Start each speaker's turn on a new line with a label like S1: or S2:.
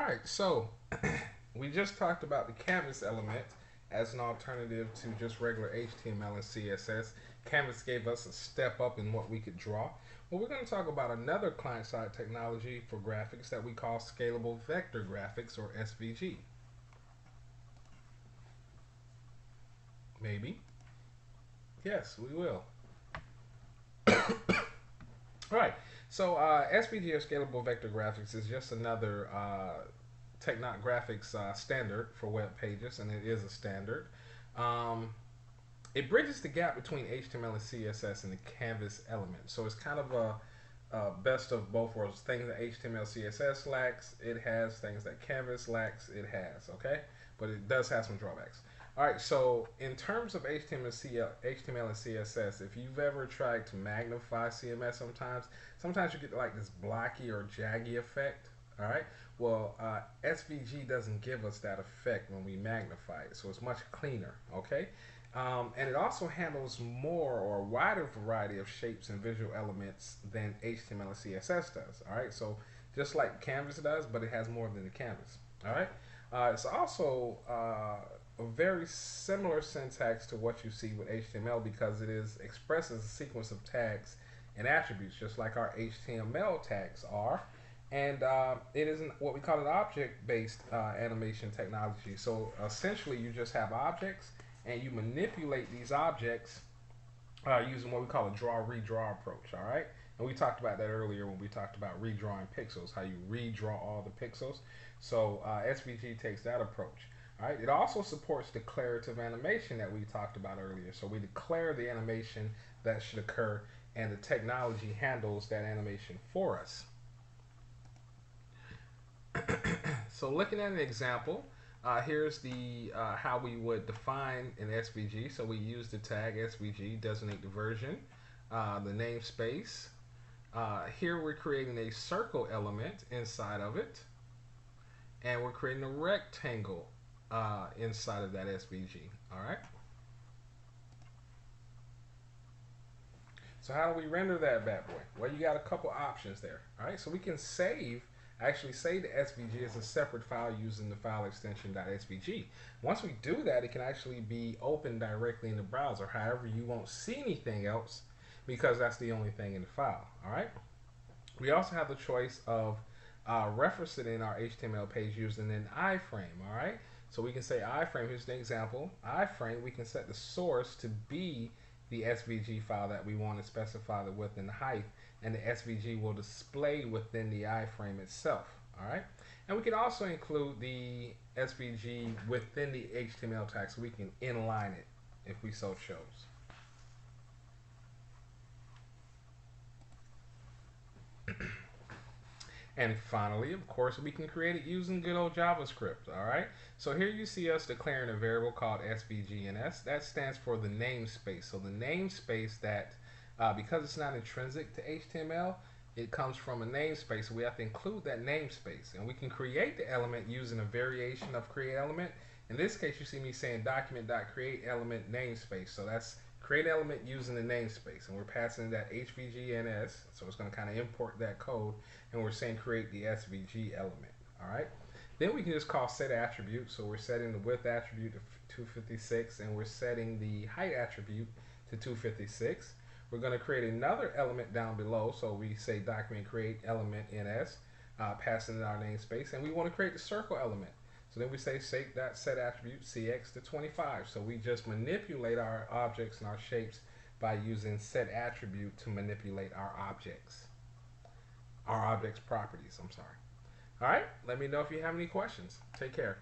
S1: right, so we just talked about the canvas element as an alternative to just regular HTML and CSS. Canvas gave us a step up in what we could draw. Well, we're going to talk about another client-side technology for graphics that we call Scalable Vector Graphics, or SVG. Maybe. Yes, we will. All right. So SVG, or Scalable Vector Graphics, is just another graphics standard for web pages, and it is a standard. Um, it bridges the gap between HTML and CSS and the Canvas element. So it's kind of a best of both worlds. Things that HTML, CSS lacks, it has. Things that Canvas lacks, it has. Okay, but it does have some drawbacks. All right, so in terms of HTML and CSS, if you've ever tried to magnify CMS sometimes you get like this blocky or jaggy effect. All right, well, SVG doesn't give us that effect when we magnify it, so it's much cleaner. Okay, and it also handles more or a wider variety of shapes and visual elements than HTML and CSS does. All right, so just like Canvas does, but it has more than the Canvas. All right, it's also a very similar syntax to what you see with HTML because it expresses a sequence of tags and attributes just like our HTML tags are. And it is what we call an object-based animation technology. So essentially you just have objects and you manipulate these objects using what we call a draw-redraw approach, all right? And we talked about that earlier when we talked about redrawing pixels, how you redraw all the pixels. So SVG takes that approach. All right. It also supports declarative animation that we talked about earlier. So we declare the animation that should occur, and the technology handles that animation for us. So looking at an example, here's the how we would define an SVG. So we use the tag SVG, designate the version, the namespace. Here we're creating a circle element inside of it, and we're creating a rectangle inside of that SVG. All right. So how do we render that bad boy? Well, you got a couple options there. All right. So we can actually save the SVG as a separate file using the file extension .svg. Once we do that, it can actually be opened directly in the browser. However, you won't see anything else because that's the only thing in the file. All right. We also have the choice of referencing in our HTML page using an iframe. All right. So we can say iframe, here's an example. Iframe, we can set the source to be the SVG file that we want to specify the width and the height, and the SVG will display within the iframe itself. All right. And we can also include the SVG within the HTML tag so we can inline it if we so chose. And finally, of course, we can create it using good old JavaScript, all right? So here you see us declaring a variable called SVGNS. That stands for the namespace. So the namespace that, because it's not intrinsic to HTML, it comes from a namespace. So we have to include that namespace. And we can create the element using a variation of create element. In this case, you see me saying document.createElement namespace. So that's create element using the namespace, and we're passing that HVGNS, so it's going to kind of import that code, and we're saying create the SVG element. All right. Then we can just call set attribute. So we're setting the width attribute to 256, and we're setting the height attribute to 256. We're going to create another element down below. So we say document create element NS, passing in our namespace, and we want to create the circle element. So then we say set attribute CX to 25. So we just manipulate our objects and our shapes by using set attribute to manipulate our objects properties. I'm sorry. All right. Let me know if you have any questions. Take care.